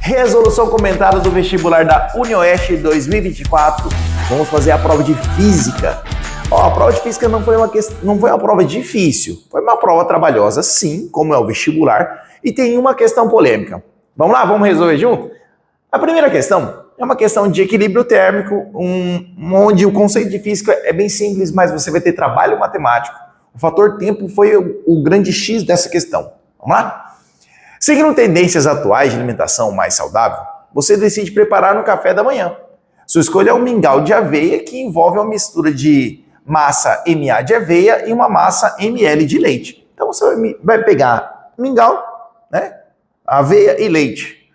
Resolução comentada do vestibular da UniOeste 2024. Vamos fazer a prova de física. A prova de física não foi uma prova difícil, foi uma prova trabalhosa, sim, como é o vestibular, e tem uma questão polêmica. Vamos lá, vamos resolver junto? A primeira questão é uma questão de equilíbrio térmico, onde o conceito de física é bem simples, mas você vai ter trabalho matemático. O fator tempo foi o grande X dessa questão. Vamos lá? Seguindo tendências atuais de alimentação mais saudável, você decide preparar no café da manhã. Sua escolha é um mingau de aveia que envolve uma mistura de massa MA de aveia e uma massa ML de leite. Então você vai pegar mingau, né, aveia e leite.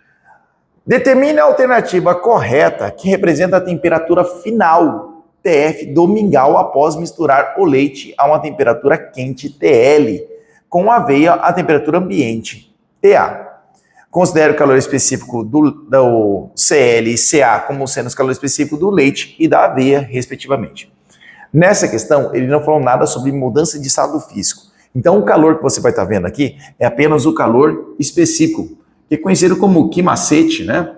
Determine a alternativa correta que representa a temperatura final, TF, do mingau após misturar o leite a uma temperatura quente, TL, com a aveia a temperatura ambiente, TA. Considere o calor específico do CL e CA como sendo os calores específicos do leite e da aveia, respectivamente. Nessa questão, ele não falou nada sobre mudança de estado físico. Então, o calor que você vai estar vendo aqui é apenas o calor específico, que é conhecido como Q-macete, né?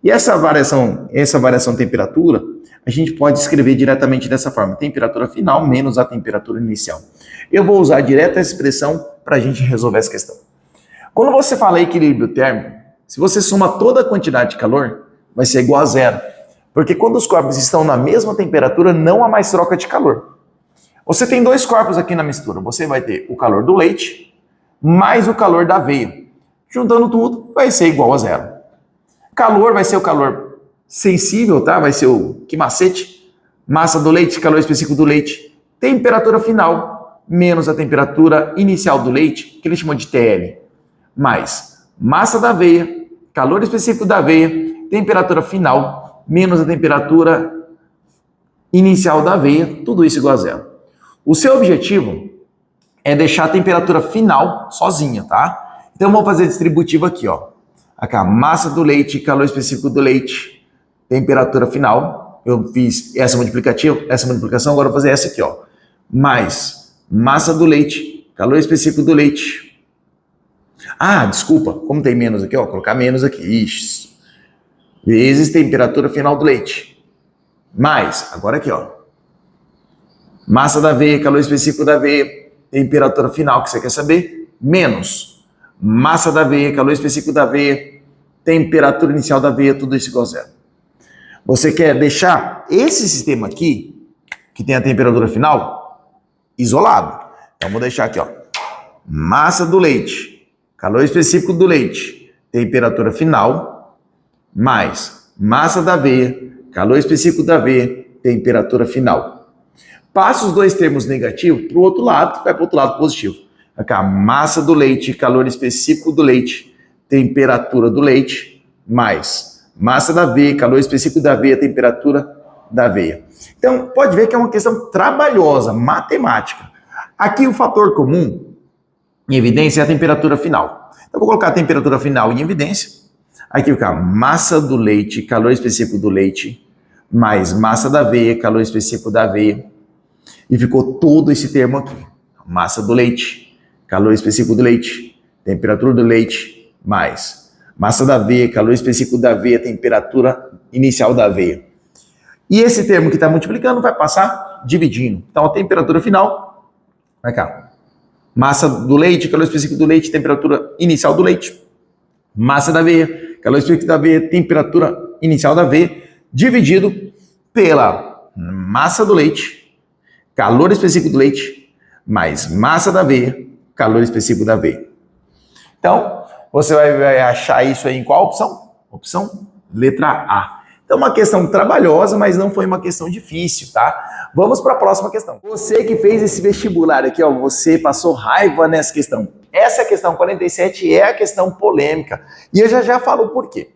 E essa variação de temperatura, a gente pode escrever diretamente dessa forma: temperatura final menos a temperatura inicial. Eu vou usar direto essa expressão para a gente resolver essa questão. Quando você fala equilíbrio térmico, se você soma toda a quantidade de calor, vai ser igual a zero. Porque quando os corpos estão na mesma temperatura, não há mais troca de calor. Você tem dois corpos aqui na mistura. Você vai ter o calor do leite mais o calor da aveia. Juntando tudo, vai ser igual a zero. Calor vai ser o calor sensível, tá? Vai ser o Q-macete. Massa do leite, calor específico do leite. Temperatura final menos a temperatura inicial do leite, que ele chamou de TL. Mais massa da aveia, calor específico da aveia, temperatura final, menos a temperatura inicial da aveia, tudo isso igual a zero. O seu objetivo é deixar a temperatura final sozinha, tá? Então, vamos fazer distributivo aqui, ó. Aqui, a massa do leite, calor específico do leite, temperatura final. Eu fiz essa multiplicação, agora eu vou fazer essa aqui, ó. Mais massa do leite, calor específico do leite. Desculpa, como tem menos aqui, ó, vou colocar menos aqui, isso. Vezes temperatura final do leite. Mais, agora aqui, ó. Massa da aveia, calor específico da aveia, temperatura final que você quer saber, menos. Massa da aveia, calor específico da aveia, temperatura inicial da aveia, tudo isso igual a zero. Você quer deixar esse sistema aqui, que tem a temperatura final, isolado. Então, vou deixar aqui, ó. Massa do leite, calor específico do leite, temperatura final, mais massa da aveia, calor específico da aveia, temperatura final. Passa os dois termos negativos para o outro lado, vai para o outro lado positivo. Aqui, a massa do leite, calor específico do leite, temperatura do leite, mais massa da aveia, calor específico da aveia, temperatura da aveia. Então, pode ver que é uma questão trabalhosa, matemática. Aqui o fator comum em evidência é a temperatura final. Então, vou colocar a temperatura final em evidência. Aqui fica massa do leite, calor específico do leite, mais massa da aveia, calor específico da aveia. E ficou todo esse termo aqui. Massa do leite, calor específico do leite, temperatura do leite, mais massa da aveia, calor específico da aveia, temperatura inicial da aveia. E esse termo que está multiplicando vai passar dividindo. Então, a temperatura final, vai cá. Massa do leite, calor específico do leite, temperatura inicial do leite. Massa da aveia, calor específico da aveia, temperatura inicial da aveia, dividido pela massa do leite, calor específico do leite, mais massa da aveia, calor específico da aveia. Então, você vai achar isso aí em qual opção? Opção letra A. Então, uma questão trabalhosa, mas não foi uma questão difícil, tá? Vamos para a próxima questão. Você que fez esse vestibular aqui, ó, você passou raiva nessa questão. Essa questão 47 é a questão polêmica. E eu já falo por quê.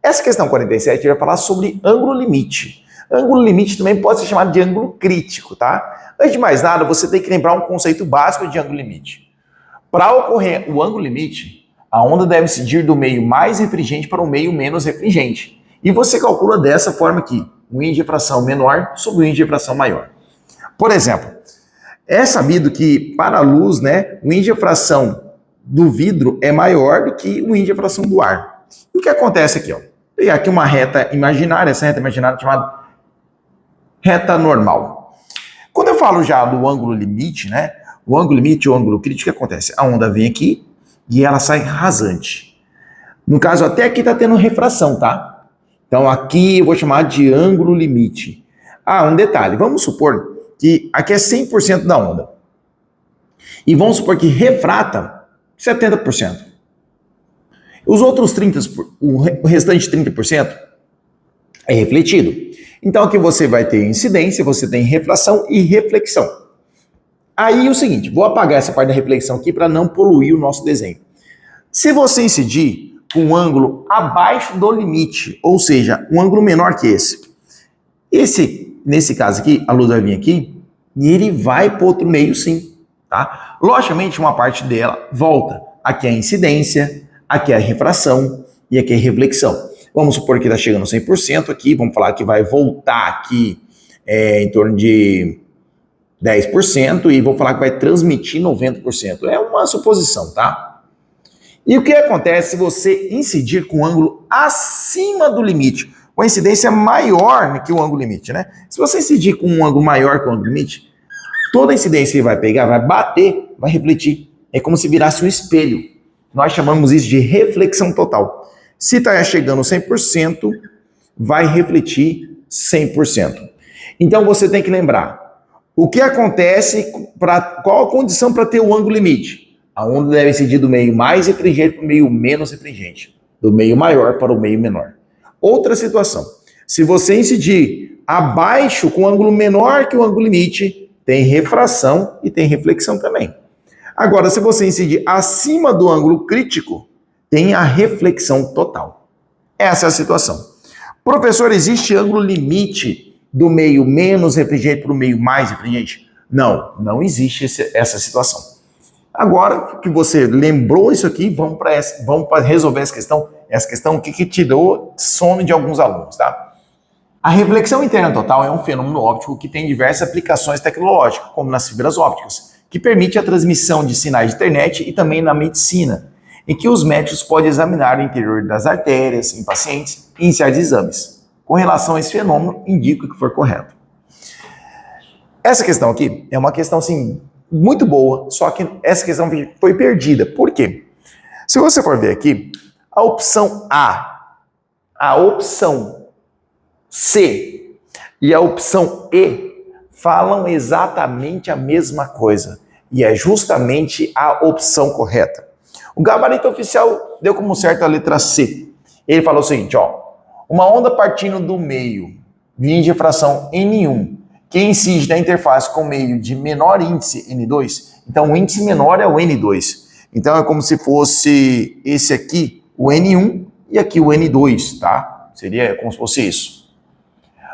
Essa questão 47 vai falar sobre ângulo limite. Ângulo limite também pode ser chamado de ângulo crítico, tá? Antes de mais nada, você tem que lembrar um conceito básico de ângulo limite. Para ocorrer o ângulo limite, a onda deve seguir do meio mais refringente para o meio menos refringente. E você calcula dessa forma aqui, o índice de refração menor sobre o índice de refração maior. Por exemplo, é sabido que para a luz, né, o índice de refração do vidro é maior do que o índice de refração do ar. E o que acontece aqui, ó? Vou pegar aqui uma reta imaginária, essa reta imaginária é chamada reta normal. Quando eu falo já do ângulo limite, né? O ângulo limite e o ângulo crítico, o que acontece? A onda vem aqui e ela sai rasante. No caso, até aqui tá tendo refração, tá? Então aqui eu vou chamar de ângulo limite. Ah, um detalhe, vamos supor que aqui é 100% da onda. E vamos supor que refrata 70%. Os outros 30%, o restante 30% é refletido. Então aqui você vai ter incidência, você tem refração e reflexão. Aí o seguinte, vou apagar essa parte da reflexão aqui para não poluir o nosso desenho. Se você incidir com um ângulo abaixo do limite, ou seja, um ângulo menor que esse, nesse caso aqui, a luz vai vir aqui e ele vai para outro meio sim, tá? Logicamente uma parte dela volta. Aqui é a incidência, aqui é a refração e aqui é a reflexão. Vamos supor que está chegando a 100% aqui, vamos falar que vai voltar aqui em torno de 10% e vou falar que vai transmitir 90%. É uma suposição, tá? E o que acontece se você incidir com um ângulo acima do limite? Com a incidência maior que o ângulo limite, né? Se você incidir com um ângulo maior que o ângulo limite, toda a incidência que vai pegar, vai bater, vai refletir. É como se virasse um espelho. Nós chamamos isso de reflexão total. Se está chegando a 100%, vai refletir 100%. Então você tem que lembrar, o que acontece, qual a condição para ter o ângulo limite? A onda deve incidir do meio mais refringente para o meio menos refringente, do meio maior para o meio menor. Outra situação, se você incidir abaixo com um ângulo menor que o ângulo limite, tem refração e tem reflexão também. Agora, se você incidir acima do ângulo crítico, tem a reflexão total. Essa é a situação. Professor, existe ângulo limite do meio menos refringente para o meio mais refringente? Não, não existe essa situação. Agora que você lembrou isso aqui, vamos para resolver essa questão que tirou sono de alguns alunos, tá? A reflexão interna total é um fenômeno óptico que tem diversas aplicações tecnológicas, como nas fibras ópticas, que permite a transmissão de sinais de internet e também na medicina, em que os médicos podem examinar o interior das artérias em pacientes e iniciar exames. Com relação a esse fenômeno, indica que for correto. Essa questão aqui é uma questão, assim, muito boa, só que essa questão foi perdida. Por quê? Se você for ver aqui, a opção A, a opção C e a opção E falam exatamente a mesma coisa. E é justamente a opção correta. O gabarito oficial deu como certo a letra C. Ele falou o seguinte, ó, uma onda partindo do meio, linha de refração N1, que incide na interface com meio de menor índice N2, então o índice menor é o N2. Então é como se fosse esse aqui, o N1, e aqui o N2, tá? Seria como se fosse isso.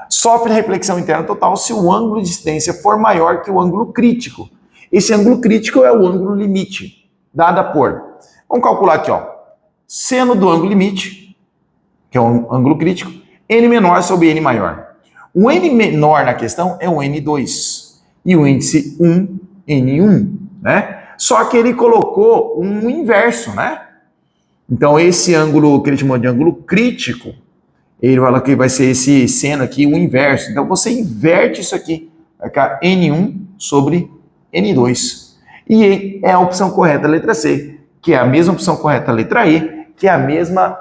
Sofre reflexão interna total se o ângulo de incidência for maior que o ângulo crítico. Esse ângulo crítico é o ângulo limite, dada por... Vamos calcular aqui, ó. Seno do ângulo limite, que é o ângulo crítico, N menor sobre N maior. O N menor na questão é o N2 e o índice 1, N1, né? Só que ele colocou um inverso, né? Então esse ângulo que ele chamou de ângulo crítico, ele fala que vai ser esse seno aqui, o inverso. Então você inverte isso aqui, vai ficar N1 sobre N2. E é a opção correta, a letra C, que é a mesma opção correta, a letra E, que é a mesma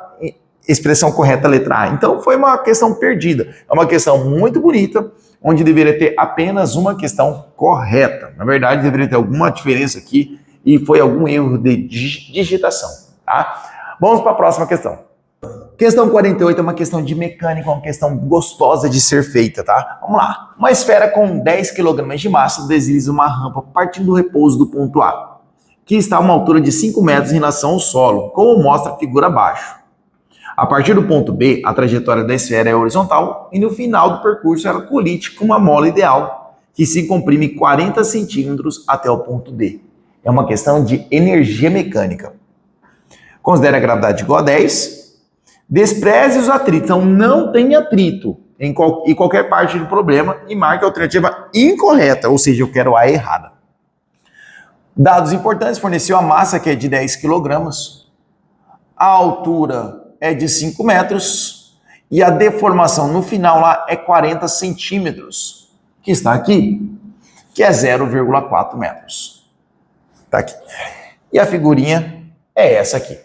expressão correta, a letra A. Então foi uma questão perdida. É uma questão muito bonita, onde deveria ter apenas uma questão correta. Na verdade, deveria ter alguma diferença aqui e foi algum erro de digitação, tá? Vamos para a próxima questão. Questão 48 é uma questão de mecânica, uma questão gostosa de ser feita, tá? Vamos lá. Uma esfera com 10 kg de massa desliza uma rampa partindo do repouso do ponto A, que está a uma altura de 5 metros em relação ao solo, como mostra a figura abaixo. A partir do ponto B, a trajetória da esfera é horizontal e no final do percurso ela colide com uma mola ideal, que se comprime 40 centímetros até o ponto D. É uma questão de energia mecânica. Considere a gravidade igual a 10. Despreze os atritos. Então, não tem atrito em qualquer parte do problema e marque a alternativa incorreta, ou seja, eu quero a errada. Dados importantes: forneceu a massa, que é de 10 kg, a altura é de 5 metros e a deformação no final lá é 40 centímetros, que está aqui, que é 0,4 metros. Tá aqui. E a figurinha é essa aqui.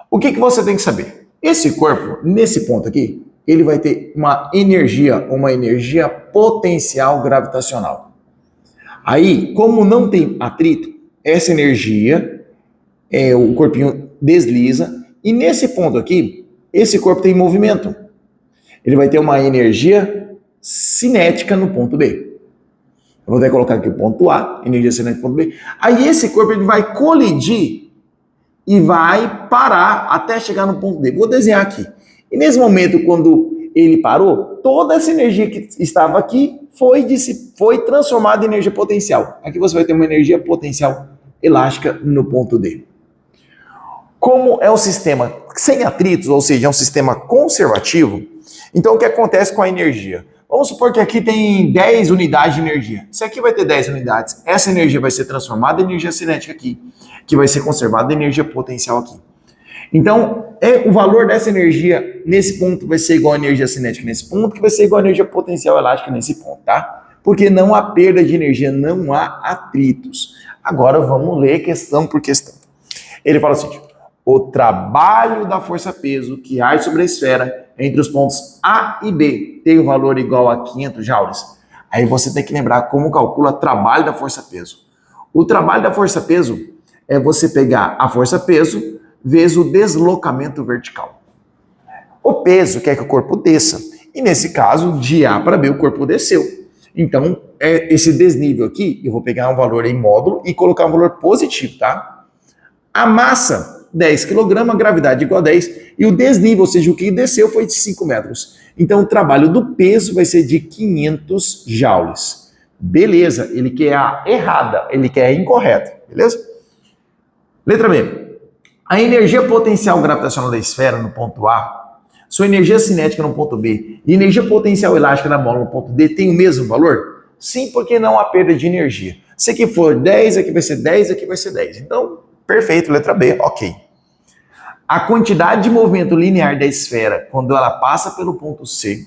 O que você tem que saber? Esse corpo, nesse ponto aqui, ele vai ter uma energia potencial gravitacional. Aí, como não tem atrito, essa energia, o corpinho desliza, e nesse ponto aqui, esse corpo tem movimento. Ele vai ter uma energia cinética no ponto B. Eu vou até colocar aqui o ponto A, energia cinética no ponto B. Aí esse corpo ele vai colidir e vai parar até chegar no ponto D. Vou desenhar aqui. E nesse momento, quando ele parou, toda essa energia que estava aqui foi transformada em energia potencial. Aqui você vai ter uma energia potencial elástica no ponto D. Como é um sistema sem atritos, ou seja, é um sistema conservativo, então o que acontece com a energia? Vamos supor que aqui tem 10 unidades de energia. Se aqui vai ter 10 unidades, essa energia vai ser transformada em energia cinética aqui, que vai ser conservada em energia potencial aqui. Então, o valor dessa energia nesse ponto vai ser igual a energia cinética nesse ponto, que vai ser igual a energia potencial elástica nesse ponto, tá? Porque não há perda de energia, não há atritos. Agora vamos ler questão por questão. Ele fala o seguinte: o trabalho da força-peso que age sobre a esfera entre os pontos A e B tem um valor igual a 500 joules. Aí você tem que lembrar como calcula o trabalho da força-peso. O trabalho da força-peso é você pegar a força-peso vezes o deslocamento vertical. O peso quer que o corpo desça. E nesse caso, de A para B, o corpo desceu. Então, esse desnível aqui, eu vou pegar um valor em módulo e colocar um valor positivo, tá? A massa, 10 kg, a gravidade igual a 10, e o desnível, ou seja, o que desceu foi de 5 metros. Então, o trabalho do peso vai ser de 500 joules. Beleza, ele quer a errada, ele quer a incorreta, beleza? Letra B. A energia potencial gravitacional da esfera no ponto A, sua energia cinética no ponto B e energia potencial elástica da bola no ponto D tem o mesmo valor? Sim, porque não há perda de energia. Se aqui for 10, aqui vai ser 10, aqui vai ser 10. Então, perfeito, letra B, ok. A quantidade de movimento linear da esfera, quando ela passa pelo ponto C,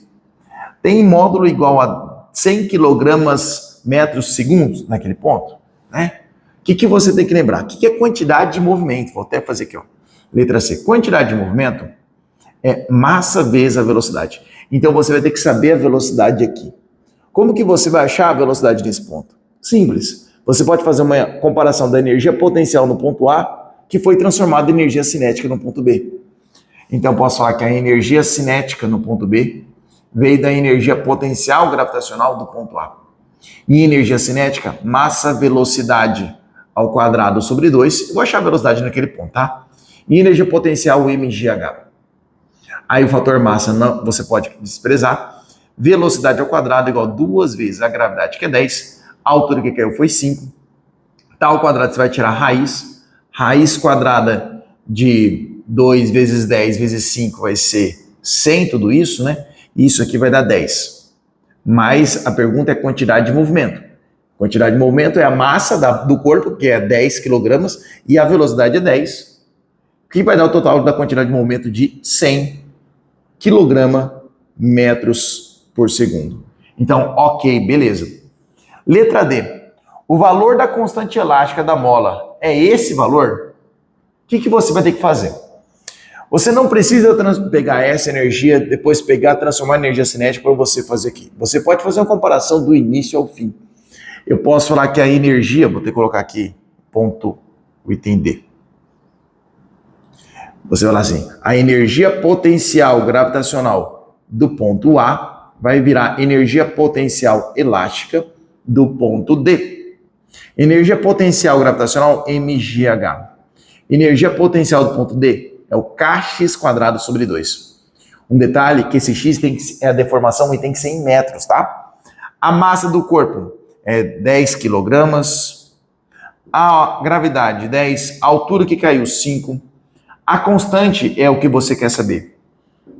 tem módulo igual a 100 kg metros segundos naquele ponto, né? O que você tem que lembrar? O que é quantidade de movimento? Vou até fazer aqui, ó. Letra C. Quantidade de movimento é massa vezes a velocidade. Então você vai ter que saber a velocidade aqui. Como que você vai achar a velocidade nesse ponto? Simples. Você pode fazer uma comparação da energia potencial no ponto A, que foi transformada em energia cinética no ponto B. Então posso falar que a energia cinética no ponto B veio da energia potencial gravitacional do ponto A. E energia cinética, massa velocidade ao quadrado sobre 2, eu vou achar a velocidade naquele ponto, tá? E energia potencial mgh. Aí o fator massa não, você pode desprezar. Velocidade ao quadrado igual a 2 vezes a gravidade, que é 10. A altura que caiu foi 5. Tá ao quadrado você vai tirar raiz. Raiz quadrada de 2 vezes 10 vezes 5 vai ser 100, tudo isso, né? Isso aqui vai dar 10. Mas a pergunta é quantidade de movimento. Quantidade de movimento é a massa do corpo, que é 10 kg, e a velocidade é 10, que vai dar o total da quantidade de movimento de 100 kg metros por segundo. Então, ok, beleza. Letra D. O valor da constante elástica da mola é esse valor? O que você vai ter que fazer? Você não precisa pegar essa energia, depois transformar em energia cinética para você fazer aqui. Você pode fazer uma comparação do início ao fim. Eu posso falar que a energia, vou ter que colocar aqui, ponto, o item D. Você vai falar assim, a energia potencial gravitacional do ponto A vai virar energia potencial elástica do ponto D. Energia potencial gravitacional, mgh. Energia potencial do ponto D é o kx quadrado sobre 2. Um detalhe que esse x é a deformação e tem que ser em metros, tá? A massa do corpo é 10 kg, a gravidade 10, a altura que caiu 5, a constante é o que você quer saber.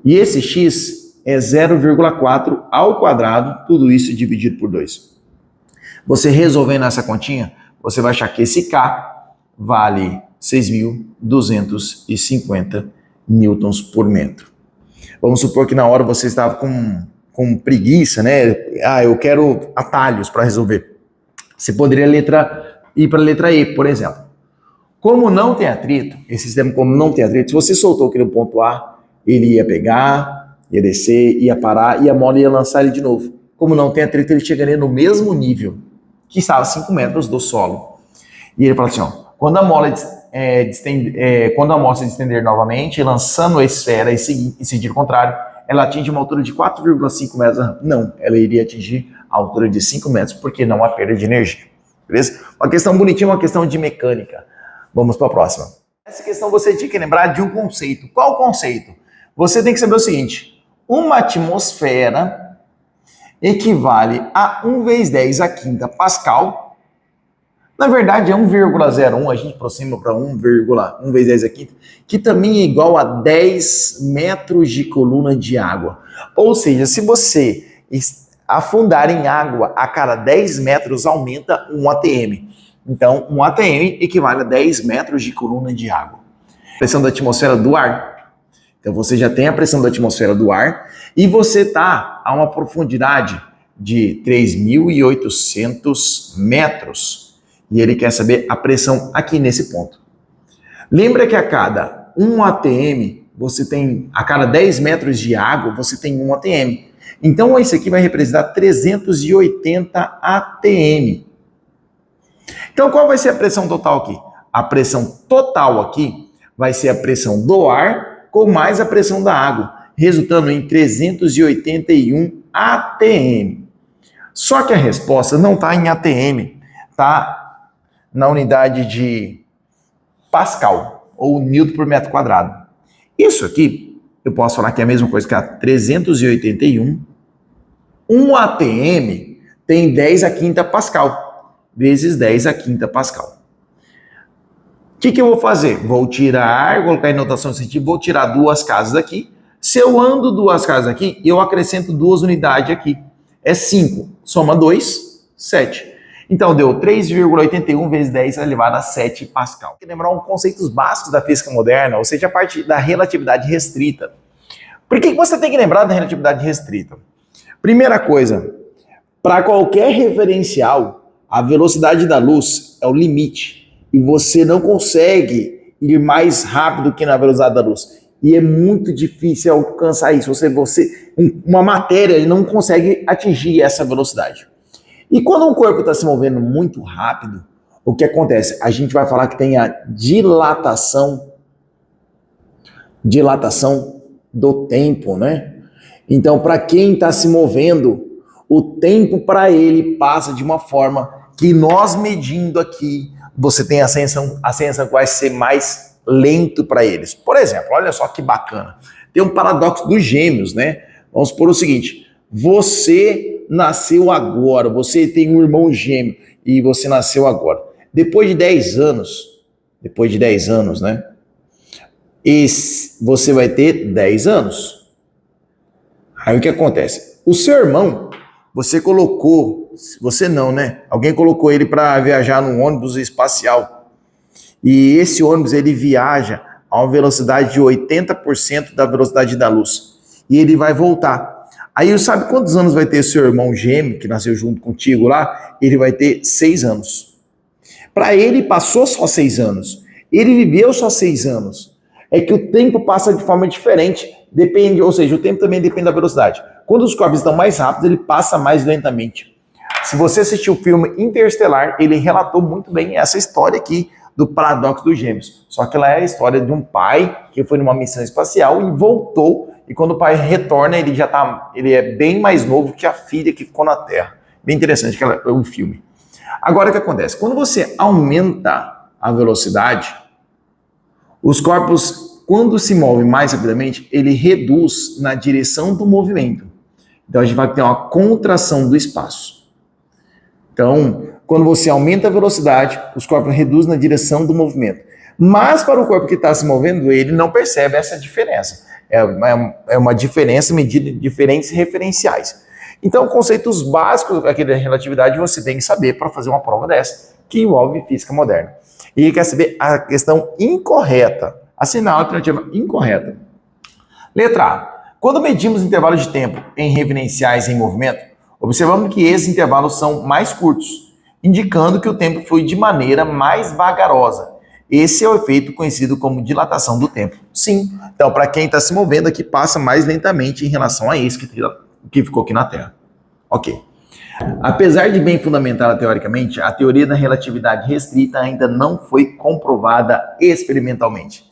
E esse x é 0,4 ao quadrado, tudo isso dividido por 2. Você resolvendo essa continha, você vai achar que esse k vale 6.250 newtons por metro. Vamos supor que na hora você estava com preguiça, né? Eu quero atalhos para resolver. Você poderia ir para a letra E, por exemplo. Como não tem atrito, esse sistema como não tem atrito, se você soltou aqui no ponto A, ele ia pegar, ia descer, ia parar, e a mola ia lançar ele de novo. Como não tem atrito, ele chegaria no mesmo nível, que estava a 5 metros do solo. E ele fala assim, quando a mola se estender novamente, lançando a esfera em sentido contrário, ela atinge uma altura de 4,5 metros. Não, ela iria atingir a altura de 5 metros, porque não há perda de energia. Beleza? Uma questão bonitinha, uma questão de mecânica. Vamos para a próxima. Essa questão você tinha que lembrar de um conceito. Qual conceito? Você tem que saber o seguinte, uma atmosfera equivale a 1 vezes 10 a quinta Pascal. Na verdade é 1,01, a gente aproxima para 1 vezes 10 a quinta, que também é igual a 10 metros de coluna de água. Ou seja, se você afundar em água a cada 10 metros, aumenta 1 atm. Então, 1 atm equivale a 10 metros de coluna de água. Pressão da atmosfera do ar. Então você já tem a pressão da atmosfera do ar e você está a uma profundidade de 3.800 metros. E ele quer saber a pressão aqui nesse ponto. Lembra que a cada 1 atm, a cada 10 metros de água, você tem 1 atm. Então isso aqui vai representar 380 atm. Então qual vai ser a pressão total aqui? A pressão total aqui vai ser a pressão do ar com mais a pressão da água, resultando em 381 atm. Só que a resposta não está em atm, está na unidade de Pascal, ou Newton por metro quadrado. Isso aqui, eu posso falar que é a mesma coisa que a 381. 1 atm tem 10 a quinta Pascal, vezes 10 a quinta Pascal. O que eu vou fazer? Vou colocar em notação científica, vou tirar 2 casas daqui. Se eu ando 2 casas aqui, eu acrescento 2 unidades aqui. É 5. Soma 2, 7. Então deu 3,81 vezes 10 elevado a 7 Pascal. Tem que lembrar uns conceitos básicos da física moderna, ou seja, a parte da relatividade restrita. Por que você tem que lembrar da relatividade restrita? Primeira coisa, para qualquer referencial, a velocidade da luz é o limite. E você não consegue ir mais rápido que na velocidade da luz. E é muito difícil alcançar isso. Uma matéria não consegue atingir essa velocidade. E quando um corpo está se movendo muito rápido, o que acontece? A gente vai falar que tem a dilatação do tempo, né? Então, para quem está se movendo, o tempo para ele passa de uma forma que nós medindo aqui, você tem a sensação que vai ser mais lento para eles. Por exemplo, olha só que bacana. Tem um paradoxo dos gêmeos, né? Vamos supor o seguinte, você nasceu agora, você tem um irmão gêmeo e você nasceu agora. Depois de 10 anos, né? Você vai ter 10 anos. Aí o que acontece? O seu irmão, você não, né? Alguém colocou ele para viajar num ônibus espacial. E esse ônibus, ele viaja a uma velocidade de 80% da velocidade da luz. E ele vai voltar. Aí, sabe quantos anos vai ter seu irmão gêmeo, que nasceu junto contigo lá? Ele vai ter 6 anos. Para ele, passou só 6 anos. Ele viveu só 6 anos. É que o tempo passa de forma diferente. Ou seja, o tempo também depende da velocidade. Quando os corpos estão mais rápidos, ele passa mais lentamente. Se você assistiu o filme Interestelar, ele relatou muito bem essa história aqui do paradoxo dos gêmeos. Só que ela é a história de um pai que foi numa missão espacial e voltou. E quando o pai retorna, ele é bem mais novo que a filha que ficou na Terra. Bem interessante o filme. Agora o que acontece? Quando você aumenta a velocidade, os corpos, quando se movem mais rapidamente, ele reduz na direção do movimento. Então a gente vai ter uma contração do espaço. Então, quando você aumenta a velocidade, os corpos reduzem na direção do movimento. Mas para o corpo que está se movendo, ele não percebe essa diferença. É uma diferença medida em diferentes referenciais. Então, conceitos básicos aqui da relatividade você tem que saber para fazer uma prova dessa, que envolve física moderna. E quer saber a questão incorreta. Assinar a alternativa incorreta. Letra A. Quando medimos intervalos de tempo em reverenciais em movimento, observamos que esses intervalos são mais curtos, indicando que o tempo flui de maneira mais vagarosa. Esse é o efeito conhecido como dilatação do tempo. Sim, então para quem está se movendo aqui, passa mais lentamente em relação a esse que ficou aqui na Terra. Ok. Apesar de bem fundamentada teoricamente, a teoria da relatividade restrita ainda não foi comprovada experimentalmente.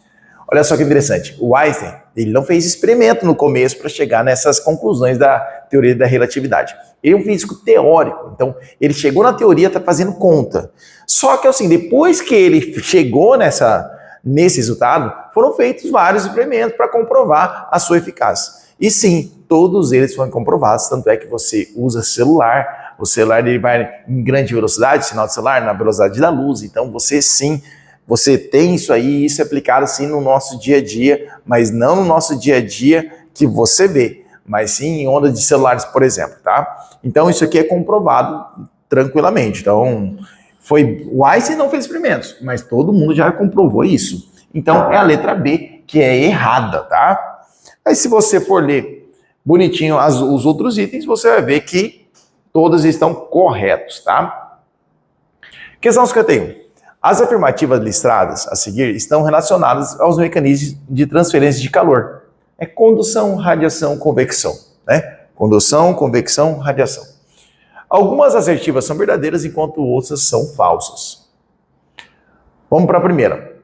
Olha só que interessante, o Einstein, ele não fez experimento no começo para chegar nessas conclusões da teoria da relatividade. Ele é um físico teórico, então ele chegou na teoria, está fazendo conta. Só que assim, depois que ele chegou nesse resultado, foram feitos vários experimentos para comprovar a sua eficácia. E sim, todos eles foram comprovados, tanto é que você usa celular, o celular ele vai em grande velocidade, sinal de celular, na velocidade da luz, então você tem isso aí, isso é aplicado sim no nosso dia a dia, mas não no nosso dia a dia que você vê, mas sim em ondas de celulares, por exemplo, tá? Então isso aqui é comprovado tranquilamente. Então, o Einstein não fez experimentos, mas todo mundo já comprovou isso. Então é a letra B que é errada, tá? Aí se você for ler bonitinho os outros itens, você vai ver que todos estão corretos, tá? Questão 51. As afirmativas listadas a seguir estão relacionadas aos mecanismos de transferência de calor. É condução, radiação, convecção, né? Condução, convecção, radiação. Algumas assertivas são verdadeiras, enquanto outras são falsas. Vamos para a primeira.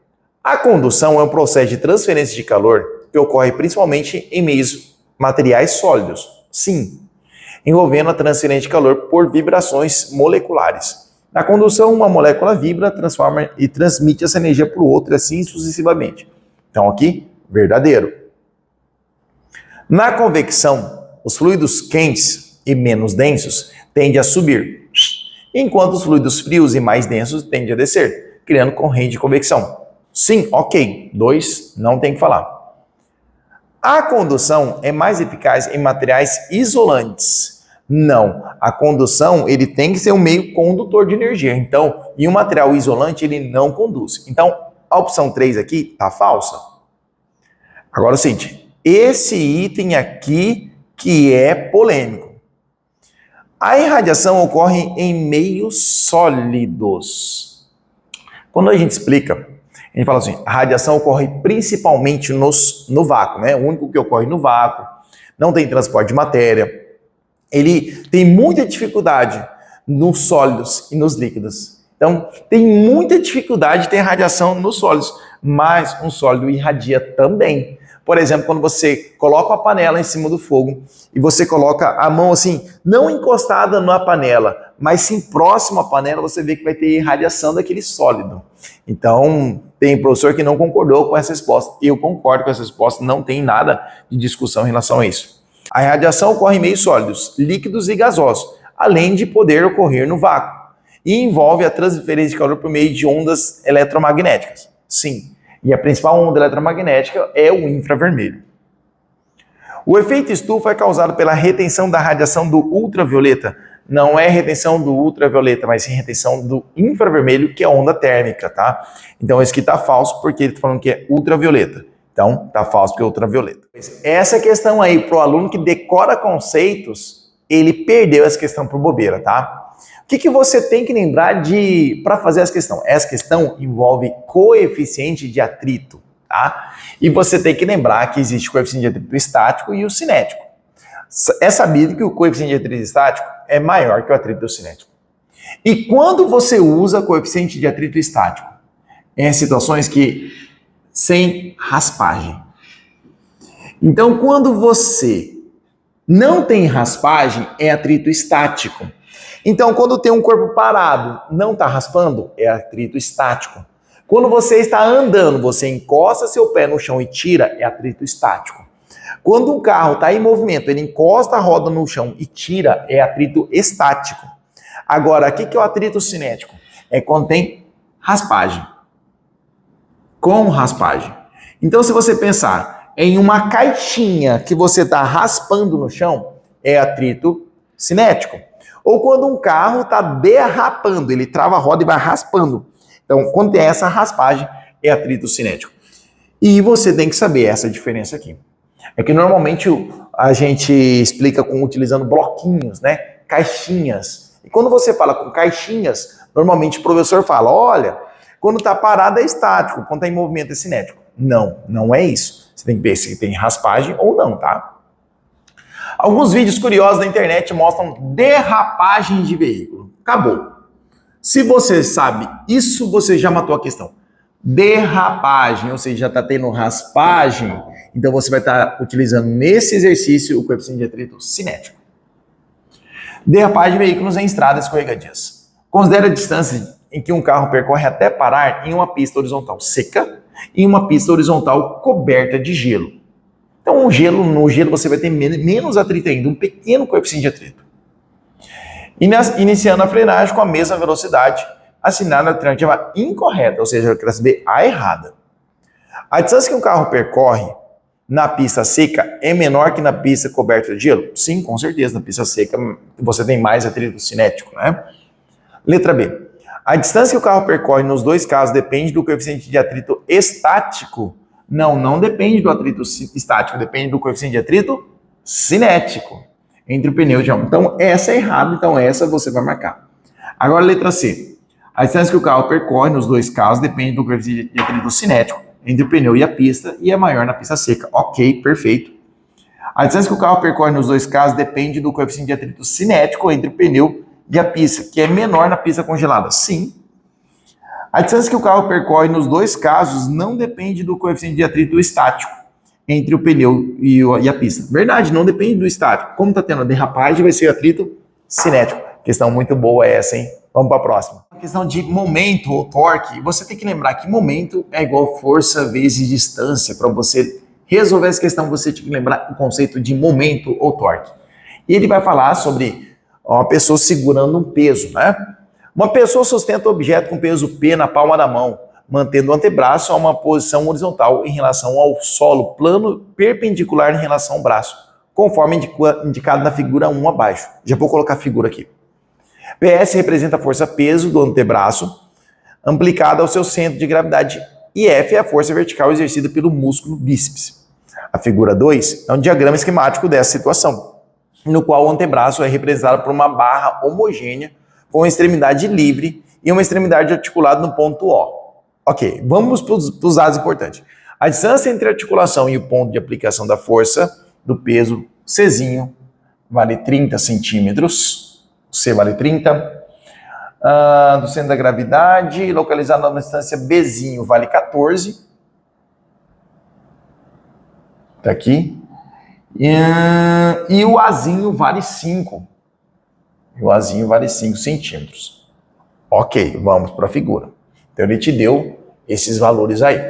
A condução é um processo de transferência de calor que ocorre principalmente em meios materiais sólidos. Sim, envolvendo a transferência de calor por vibrações moleculares. Na condução, uma molécula vibra, transforma e transmite essa energia para o outro, assim sucessivamente. Então aqui, verdadeiro. Na convecção, os fluidos quentes e menos densos tendem a subir, enquanto os fluidos frios e mais densos tendem a descer, criando corrente de convecção. Sim, ok. 2, não tem que falar. A condução é mais eficaz em materiais isolantes. Não, a condução ele tem que ser um meio condutor de energia. Então, em um material isolante ele não conduz. Então, a opção 3 aqui está falsa. Agora é o seguinte, esse item aqui que é polêmico. A irradiação ocorre em meios sólidos. Quando a gente explica, a gente fala assim, a radiação ocorre principalmente no vácuo, né? O único que ocorre no vácuo, não tem transporte de matéria. Ele tem muita dificuldade nos sólidos e nos líquidos. Então, tem muita dificuldade de ter radiação nos sólidos, mas um sólido irradia também. Por exemplo, quando você coloca a panela em cima do fogo e você coloca a mão assim, não encostada na panela, mas sim próximo à panela, você vê que vai ter irradiação daquele sólido. Então, tem professor que não concordou com essa resposta. Eu concordo com essa resposta, não tem nada de discussão em relação a isso. A irradiação ocorre em meios sólidos, líquidos e gasosos, além de poder ocorrer no vácuo, e envolve a transferência de calor por meio de ondas eletromagnéticas. Sim, e a principal onda eletromagnética é o infravermelho. O efeito estufa é causado pela retenção da radiação do ultravioleta. Não é retenção do ultravioleta, mas sim retenção do infravermelho, que é a onda térmica, tá? Então isso aqui tá falso porque ele está falando que é ultravioleta. Então, tá falso porque é ultravioleta. Essa questão aí, pro aluno que decora conceitos, ele perdeu essa questão por bobeira, tá? O que você tem que lembrar para fazer essa questão? Essa questão envolve coeficiente de atrito, tá? E você tem que lembrar que existe o coeficiente de atrito estático e o cinético. É sabido que o coeficiente de atrito estático é maior que o atrito cinético. E quando você usa coeficiente de atrito estático? Em situações sem raspagem. Então, quando você não tem raspagem, é atrito estático. Então, quando tem um corpo parado, não está raspando, é atrito estático. Quando você está andando, você encosta seu pé no chão e tira, é atrito estático. Quando um carro está em movimento, ele encosta a roda no chão e tira, é atrito estático. Agora, o que é o atrito cinético? É quando tem raspagem. Com raspagem. Então, se você pensar em uma caixinha que você está raspando no chão, é atrito cinético. Ou quando um carro está derrapando, ele trava a roda e vai raspando. Então, quando tem essa raspagem, é atrito cinético. E você tem que saber essa diferença aqui. É que normalmente a gente explica utilizando bloquinhos, né? Caixinhas. E quando você fala com caixinhas, normalmente o professor fala, olha, quando está parado é estático, quando está em movimento é cinético. Não, não é isso. Você tem que ver se tem raspagem ou não, tá? Alguns vídeos curiosos da internet mostram derrapagem de veículo. Acabou. Se você sabe isso, você já matou a questão. Derrapagem, ou seja, já está tendo raspagem, então você vai estar utilizando nesse exercício o coeficiente de atrito cinético. Derrapagem de veículos em estradas escorregadias. Considere a distância em que um carro percorre até parar em uma pista horizontal seca e uma pista horizontal coberta de gelo. Então, no gelo você vai ter menos atrito ainda, um pequeno coeficiente de atrito. Iniciando a frenagem com a mesma velocidade, assinada a alternativa incorreta, ou seja, a classe B, a errada. A distância que um carro percorre na pista seca é menor que na pista coberta de gelo? Sim, com certeza. Na pista seca você tem mais atrito cinético, né? Letra B. A distância que o carro percorre nos dois casos depende do coeficiente de atrito estático? Não, não depende do atrito estático, depende do coeficiente de atrito cinético entre o pneu e o chão. Então, essa é errada, então essa você vai marcar. Agora, letra C. A distância que o carro percorre nos dois casos depende do coeficiente de atrito cinético entre o pneu e a pista e é maior na pista seca. Ok, perfeito. A distância que o carro percorre nos dois casos depende do coeficiente de atrito cinético entre o pneu e a pista, que é menor na pista congelada. Sim. A distância que o carro percorre nos dois casos não depende do coeficiente de atrito estático entre o pneu e a pista. Verdade, não depende do estático. Como está tendo a derrapagem, vai ser atrito cinético. Questão muito boa essa, hein? Vamos para a próxima. A questão de momento ou torque, você tem que lembrar que momento é igual força vezes distância. Para você resolver essa questão, você tem que lembrar o conceito de momento ou torque. E ele vai falar sobre uma pessoa segurando um peso, né? Uma pessoa sustenta o objeto com peso P na palma da mão, mantendo o antebraço a uma posição horizontal em relação ao solo plano perpendicular em relação ao braço, conforme indicado na figura 1 abaixo. Já vou colocar a figura aqui. PS representa a força peso do antebraço, aplicada ao seu centro de gravidade, e F é a força vertical exercida pelo músculo bíceps. A figura 2 é um diagrama esquemático dessa situação, no qual o antebraço é representado por uma barra homogênea com uma extremidade livre e uma extremidade articulada no ponto O. Ok, vamos para os dados importantes. A distância entre a articulação e o ponto de aplicação da força do peso Czinho vale 30 centímetros. C vale 30. Do centro da gravidade, localizado na distância Bzinho, vale 14. Tá aqui. E o Azinho vale 5. O Azinho vale 5 centímetros. Ok, vamos para a figura. Então ele te deu esses valores aí.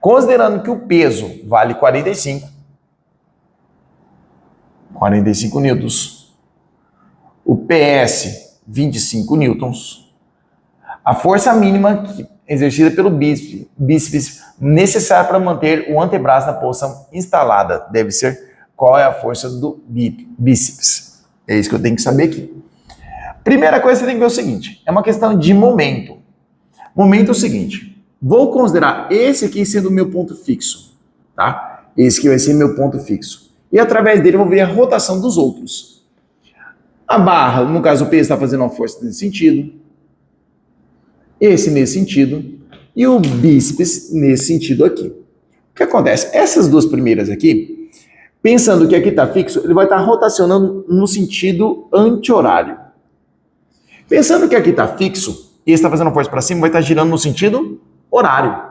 Considerando que o peso vale 45 newtons, o PS 25 newtons, a força mínima exercida pelo bíceps necessária para manter o antebraço na posição instalada deve ser qual é a força do bíceps. É isso que eu tenho que saber aqui. Primeira coisa que você tem que ver é o seguinte, é uma questão de momento. Momento é o seguinte, vou considerar esse aqui sendo o meu ponto fixo, tá? Esse aqui vai ser meu ponto fixo. E através dele eu vou ver a rotação dos outros. A barra, no caso o peso está fazendo uma força nesse sentido, esse nesse sentido, e o bíceps nesse sentido aqui. O que acontece? Essas duas primeiras aqui, pensando que aqui está fixo, ele vai estar rotacionando no sentido anti-horário. Pensando que aqui está fixo, e está fazendo força para cima, vai estar girando no sentido horário.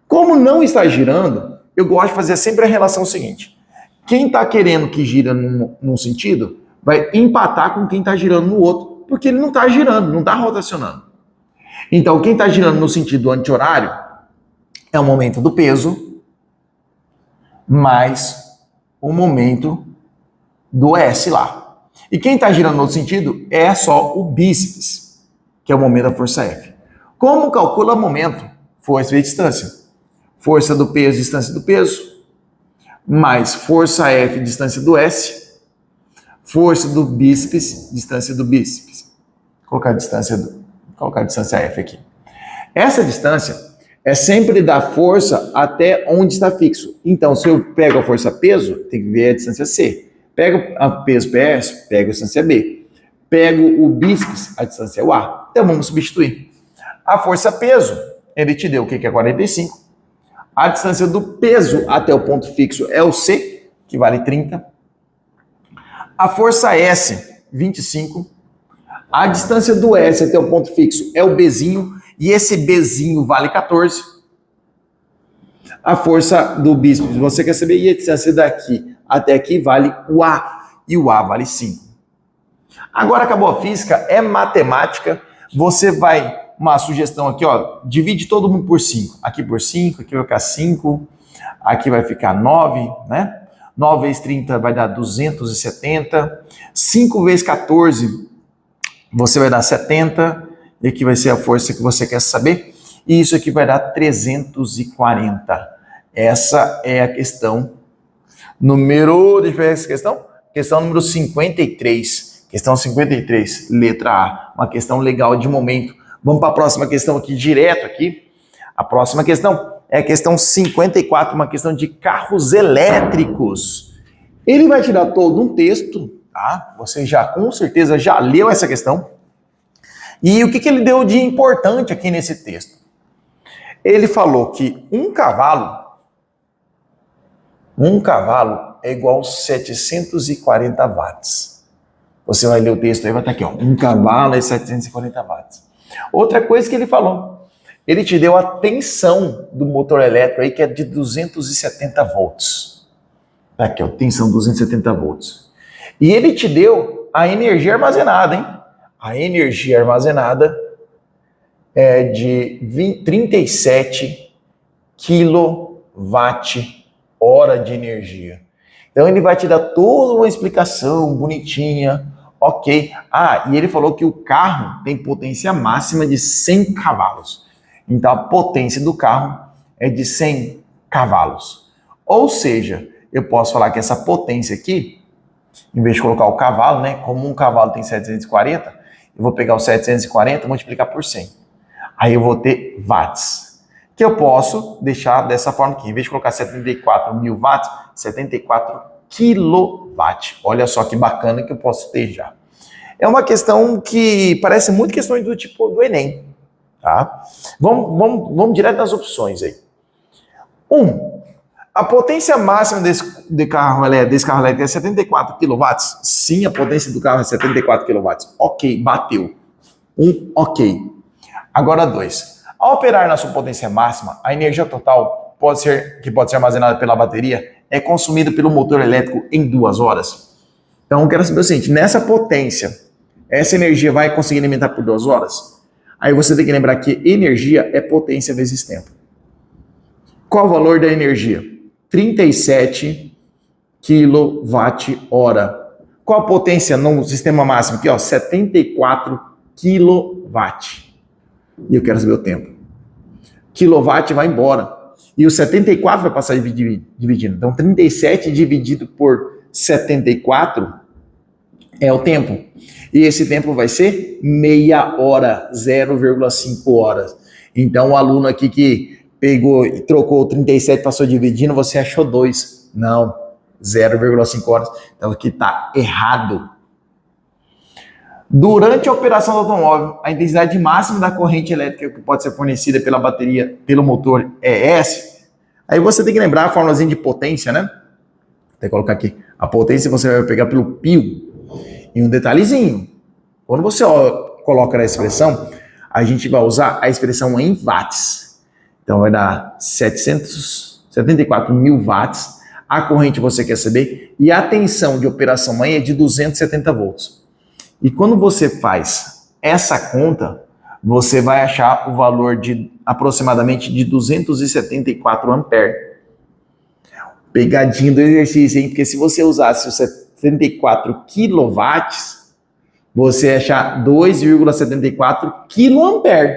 Como não está girando, eu gosto de fazer sempre a relação seguinte. Quem está querendo que gira num sentido, vai empatar com quem está girando no outro, porque ele não está girando, não está rotacionando. Então, quem está girando no sentido anti-horário é o momento do peso mais o momento do S lá. E quem está girando no outro sentido é só o bíceps, que é o momento da força F. Como calcula momento? Força vezes distância. Força do peso, distância do peso, mais força F, distância do S, força do bíceps, distância do bíceps. Colocar a distância F aqui. Essa distância É sempre dar força até onde está fixo. Então, se eu pego a força peso, tem que ver a distância C. Pego a peso PS, pego a distância B. Pego o bíceps, a distância é o A. Então, vamos substituir. A força peso, ele te deu o que é 45. A distância do peso até o ponto fixo é o C, que vale 30. A força S, 25. A distância do S até o ponto fixo é o Bzinho, e esse Bzinho vale 14. A força do bíceps, você quer saber, e a distância daqui até aqui vale o A, e o A vale 5. Agora acabou a física, é matemática, você vai, uma sugestão aqui, ó, divide todo mundo por 5. Aqui por 5, aqui vai ficar 5, aqui vai ficar 9, né? 9 vezes 30 vai dar 270, 5 vezes 14 você vai dar 70, e aqui vai ser a força que você quer saber, e isso aqui vai dar 340. Essa é a questão número, deixa eu ver essa questão, questão número 53. Questão 53, letra A, uma questão legal de momento. Vamos para a próxima questão aqui, direto aqui. A próxima questão é a questão 54, uma questão de carros elétricos. Ele vai te dar todo um texto, tá? Você já, com certeza, já leu essa questão. E o que ele deu de importante aqui nesse texto? Ele falou que um cavalo é igual a 740 watts. Você vai ler o texto aí, vai estar aqui, ó. Um cavalo é 740 watts. Outra coisa que ele falou, ele te deu a tensão do motor elétrico aí, que é de 270 volts. Tá aqui, ó, tensão 270 volts. E ele te deu a energia armazenada, hein? A energia armazenada é de 37 kWh de energia. Então ele vai te dar toda uma explicação bonitinha, ok. Ah, e ele falou que o carro tem potência máxima de 100 cavalos. Então a potência do carro é de 100 cavalos. Ou seja, eu posso falar que essa potência aqui, em vez de colocar o cavalo, né, como um cavalo tem 740, eu vou pegar o 740 e multiplicar por 100. Aí eu vou ter watts, que eu posso deixar dessa forma aqui. Em vez de colocar 74 mil watts, 74 quilowatt. Olha só que bacana que eu posso ter já. É uma questão que parece muito questões do tipo do Enem. Tá? Vamos direto nas opções aí. A potência máxima desse carro elétrico é 74 kW? Sim, a potência do carro é 74 kW. Ok, bateu. Ok. Agora 2. Ao operar na sua potência máxima, a energia total que pode ser armazenada pela bateria é consumida pelo motor elétrico em 2 horas. Então eu quero saber o seguinte, nessa potência, essa energia vai conseguir alimentar por 2 horas? Aí você tem que lembrar que energia é potência vezes tempo. Qual o valor da energia? 37 kWh. Qual a potência no sistema máximo aqui? Ó, 74 kW. E eu quero saber o tempo. Quilowatt vai embora. E o 74 vai passar dividindo. Então, 37 dividido por 74 é o tempo. E esse tempo vai ser meia hora, 0,5 horas. Então, o aluno aqui que pegou e trocou 37, passou dividindo, você achou 2. Não, 0,5 horas. Então, aqui está errado. Durante a operação do automóvel, a intensidade máxima da corrente elétrica que pode ser fornecida pela bateria, pelo motor, é S. Aí você tem que lembrar a formulazinha de potência, né? Vou que colocar aqui. A potência você vai pegar pelo π. E um detalhezinho. Quando você coloca na expressão, a gente vai usar a expressão em watts. Então vai dar 774 mil watts. A corrente você quer saber. E a tensão de operação aí é de 270 volts. E quando você faz essa conta, você vai achar o valor de aproximadamente de 274 amperes. Pegadinho do exercício, hein? Porque se você usasse os 74 quilowatts, você ia achar 2,74 quiloampere.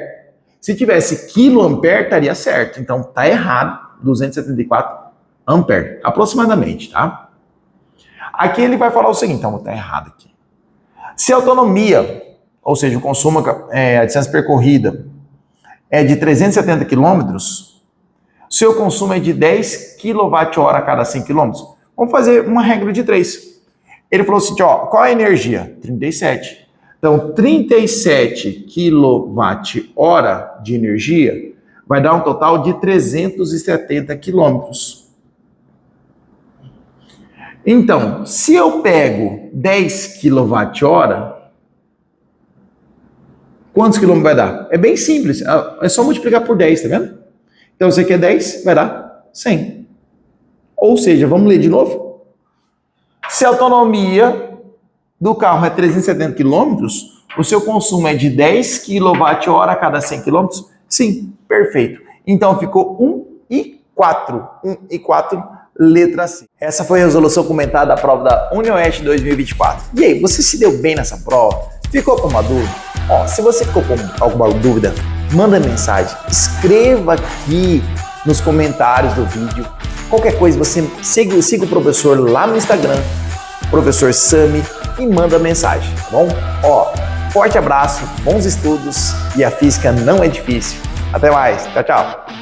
Se tivesse quiloampere, estaria certo. Então tá errado, 274 ampere, aproximadamente, tá? Aqui ele vai falar o seguinte, então tá errado aqui. Se a autonomia, ou seja, o consumo, a distância percorrida, é de 370 quilômetros, seu consumo é de 10 kWh a cada 100 quilômetros. Vamos fazer uma regra de 3. Ele falou assim, ó, qual é a energia? 37. Então, 37 kWh de energia vai dar um total de 370 quilômetros. Então, se eu pego 10 kWh, quantos quilômetros vai dar? É bem simples, é só multiplicar por 10, tá vendo? Então, você quer 10, vai dar 100. Ou seja, vamos ler de novo? Se a autonomia do carro é 370 km, o seu consumo é de 10 kWh a cada 100 km? Sim, perfeito. Então ficou 1 e 4. 1 e 4, letra C. Essa foi a resolução comentada da prova da UniOeste 2024. E aí, você se deu bem nessa prova? Ficou com uma dúvida? Ó, se você ficou com alguma dúvida, manda mensagem, escreva aqui nos comentários do vídeo. Qualquer coisa, você siga o professor lá no Instagram, professor Sami, e manda mensagem, tá bom? Ó, forte abraço, bons estudos e a física não é difícil. Até mais, tchau, tchau.